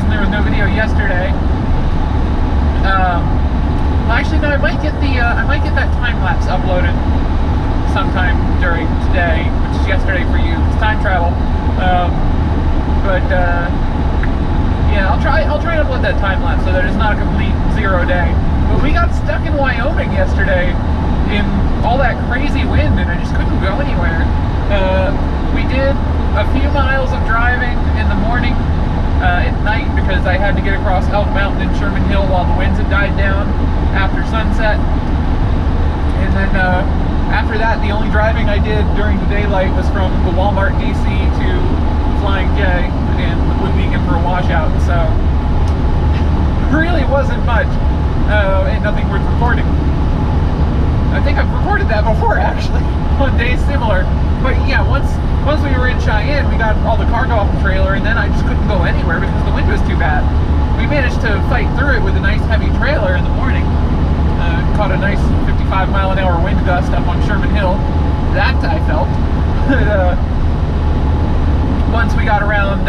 reason there was no video yesterday. Well, actually, no. I might get that time lapse uploaded sometime during today, which is yesterday for you. It's time travel. Yeah, I'll try to upload that time lapse so that it's not a complete 0 day. But we got stuck in Wyoming yesterday in all that crazy wind, and I just couldn't go anywhere. We did a few miles of driving in the morning, at night, because I had to get across Elk Mountain and Sherman Hill while the winds had died down after sunset. And then after that, the only driving I did during the daylight was from the Walmart DC to Flying J and Wood Beacon for a washout. So really wasn't much, and nothing worth recording. I think I've recorded that before, actually, on days similar. But yeah, once we were in Cheyenne, we got all the cargo off the trailer, and then I just couldn't go anywhere because the wind was too bad. We managed to fight through it with a nice heavy trailer in the morning. Caught a nice 55-mile-an-hour wind gust up on Sherman Hill. That I felt. Once we got around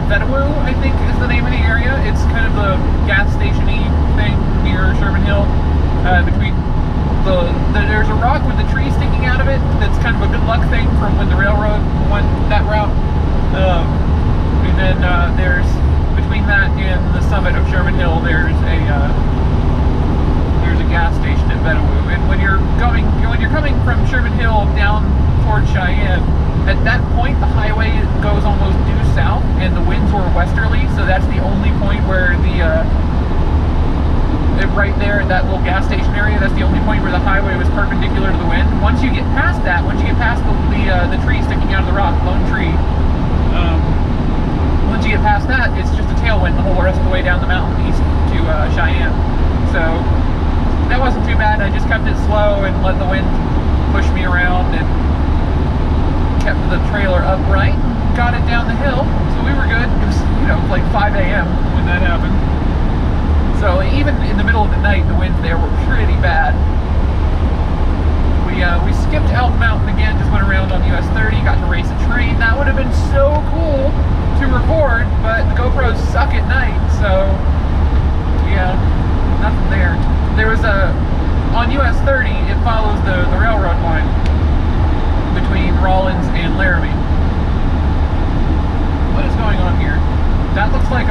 Vedawoo, I think is the name of the area. It's kind of the gas station-y thing near Sherman Hill. Between there's a rock with the tree sticking out of it. That's kind of a good luck thing from when the railroad went that route. And then there's between that and the summit of Sherman Hill, there's a gas station at Vedawoo. And when you're coming from Sherman Hill down towards Cheyenne, at that point the highway goes almost due south, and the winds were westerly. So that's the only point where right there at that little gas station area, that's the only point where the highway was perpendicular to the wind. Once you get past that, once you get past the tree sticking out of the rock, lone tree, once you get past that, it's just a tailwind the whole rest of the way down the mountain east to Cheyenne. So that wasn't too bad. I just kept it slow and let the wind push me around and kept the trailer upright, got it down the hill, so we were good. It was, like 5 a.m. when that happened. So even in the middle of the night, the winds there were pretty bad. We skipped Elk Mountain again, just went around on US 30, got to race a train. That would have been so cool to record, but the GoPros suck at night, so yeah, nothing there. There was on US 30, it follows the railroad line between Rawlins and Laramie. What is going on here? That looks like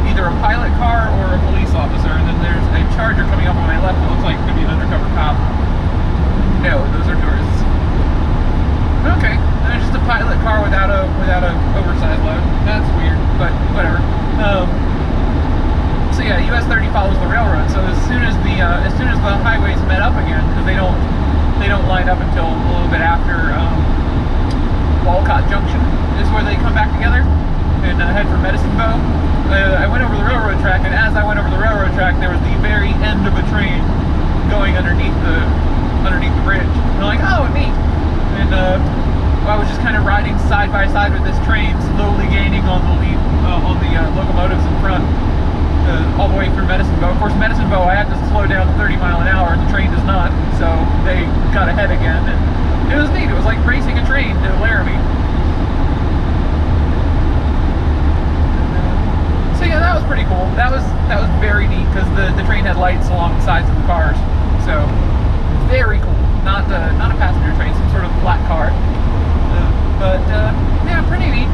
either a pilot car or a police officer, and then there's a Charger coming up on my left that looks like it could be an undercover cop. No, those are tourists. Okay, and it's just a pilot car without a oversized load. That's weird, but whatever. So yeah, US 30 follows the railroad. So as soon as the highways met up again, because they don't line up until a little bit after Walcott Junction is where they come back together and head for Medicine Bow. I went over the railroad track, and as I went over the railroad track, there was the very end of a train going underneath the bridge. And I'm like, oh, neat. And I was just kind of riding side by side with this train, slowly gaining on the locomotives in front, all the way through Medicine Bow. Of course, Medicine Bow, I had to slow down to 30 miles an hour, and the train does not, so they got ahead again. And it was neat. It was like racing a train to Laramie. So yeah, that was pretty cool. That was very neat because the train had lights along the sides of the cars. So very cool. Not a passenger train, some sort of flat car. Yeah, pretty neat.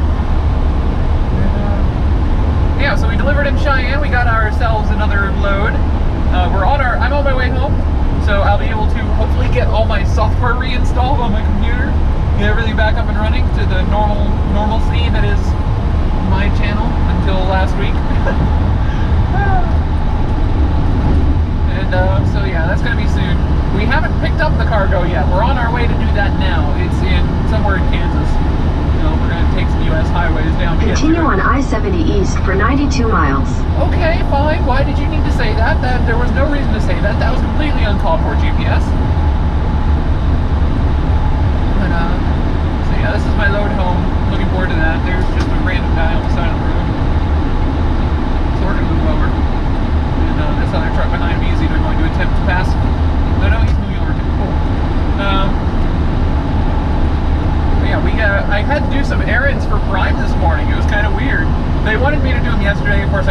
Yeah, so we delivered in Cheyenne. We got ourselves another load. I'm on my way home, so I'll be able to hopefully get all my software reinstalled on my computer, get everything back up and running to the normalcy that is my channel until last week. And so yeah, that's gonna be soon. We haven't picked up the cargo yet. We're on our way to do that now. It's somewhere in Kansas. We're gonna take some US highways down to Continue on I-70 East for 92 miles. Okay, fine. Why did you need to say that? There was no reason to say that. That was completely uncalled for, GPS. But so yeah, this is my load home. Looking forward to that. There's just a random guy on the side of the road. So we're gonna move over. And this other truck behind me is either going to attempt to pass. No, he's moving over too. Cool. I had to do some errands for Prime this morning. It was kind of weird. They wanted me to do them yesterday. Of course,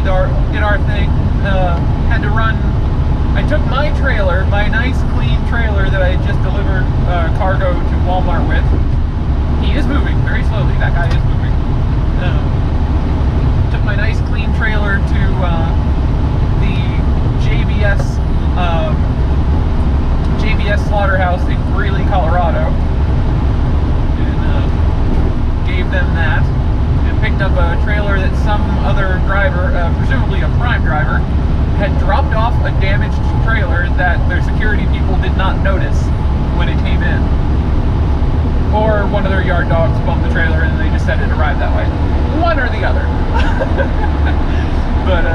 did our thing. Had to run. I took my trailer, my nice clean trailer that I had just delivered cargo to Walmart with. He is moving very slowly. That guy is moving. Took my nice clean trailer to the JBS slaughterhouse in Greeley, Colorado, and gave them that. And picked up a trailer that some other driver, presumably a Prime driver, had dropped off a damaged trailer that their security people did not notice when it came in. Or one of their yard dogs bumped the trailer and they just said it arrived that way. One or the other. But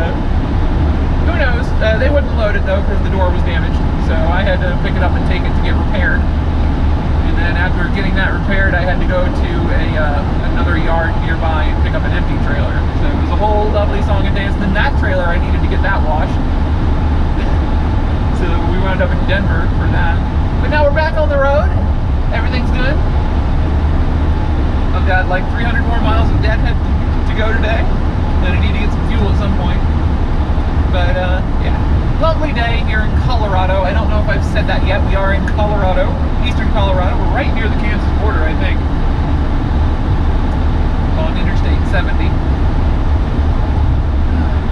who knows? They wouldn't load it though because the door was damaged. So I had to pick it up and take it to get repaired. And then after getting that repaired, I had to go to another yard nearby and pick up an empty trailer. So it was a whole lovely song and dance. And then that trailer, I needed to get that washed. So we wound up in Denver for that. But now we're back on the road. Everything's good. I've got like 300 more miles of deadhead to go today. Then I need to get some fuel at some point. But yeah, lovely day here in Colorado. I don't know if I've said that yet. We are in Colorado, eastern Colorado. We're right near the Kansas border, I think. On Interstate 70.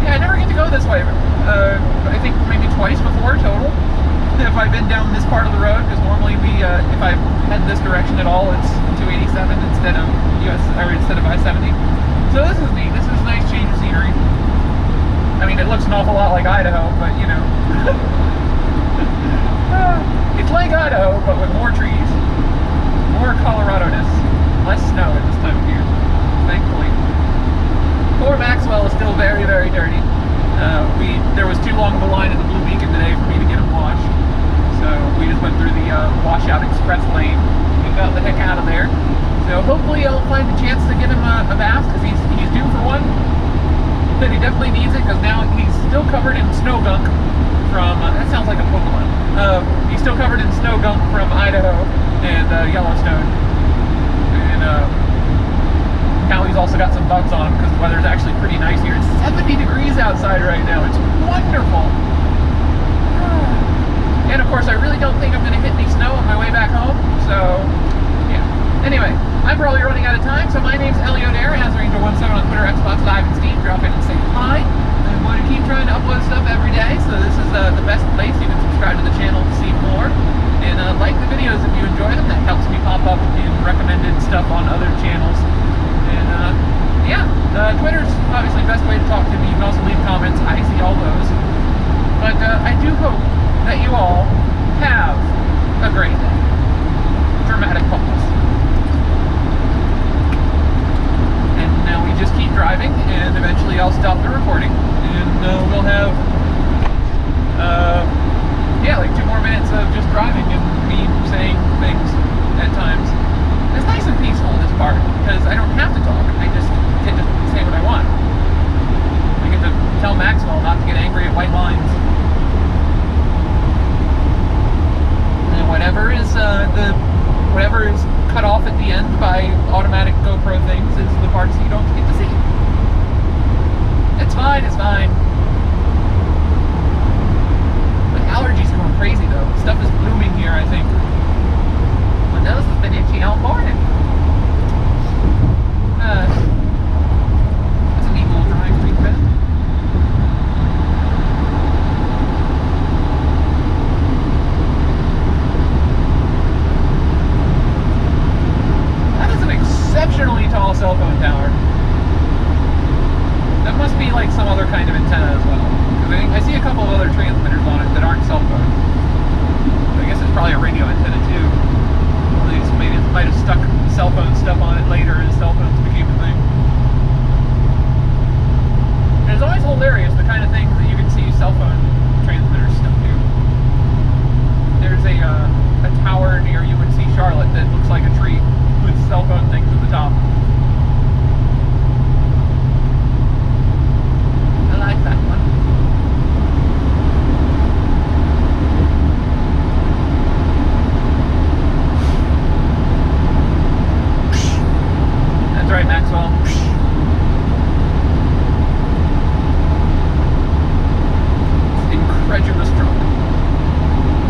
Yeah, I never get to go this way. I think maybe twice before total. If I've been down this part of the road, because normally if I head this direction at all, it's 287 instead of I-70. So this is neat. This is a nice change of scenery. I mean, it looks an awful lot like Idaho, but you know, it's like Idaho, but with more trees, more Colorado-ness, less snow at this time of year, thankfully. Poor Maxwell is still very, very dirty. There was too long of a line at the Blue Beacon today for me to get him washed. So we just went through the washout express lane and got the heck out of there. So hopefully I'll find a chance to get him a bath because he's due for one. But he definitely needs it because now he's still covered in snow gunk from, that sounds like a Pokemon. He's still covered in snow gunk from Idaho and Yellowstone. And now he's also got some bugs on him because the weather's actually pretty nice here. It's 70 degrees outside right now. It's wonderful. And of course, I really don't think I'm going to hit any snow on my way back home. So, yeah. Anyway, I'm probably running out of time. So my name's Elliot Air, AsRanger17 on Twitter, Xbox Live, and Steam. Drop in and say hi. I'm going to keep trying to upload stuff every day. So this is the best place. You can subscribe to the channel to see more. And like the videos if you enjoy them. That helps me pop up in recommended stuff on other channels. And yeah, Twitter's obviously the best way to talk to me. You can also leave comments. I see all those. But I do hope that you all have a great day. Dramatic pause. And now we just keep driving, and eventually I'll stop the recording, and we'll have, yeah, like 2 more minutes of just driving and me saying things at times. It's nice and peaceful in this part, because I don't have to talk. I just get to say what I want. I get to tell Maxwell not to get angry at white lines. And whatever is cut off at the end by automatic GoPro things is the parts you don't get to see. It's fine, it's fine. The allergies going crazy though. Stuff is blooming here, I think. My nose has been itchy all morning. That's a neat little drawing street bed. That is an exceptionally tall cell phone tower. That must be like some other kind of antenna as well. Because I see a couple of other transmitters on it that aren't cell phones. I guess it's probably a radio antenna too. At least maybe it might have stuck cell phone stuff on it later as cell phones became a thing. And it's always hilarious the kind of things that you can see cell phone transmitters stuck to. There's a tower near UNC Charlotte that looks like a tree with cell phone things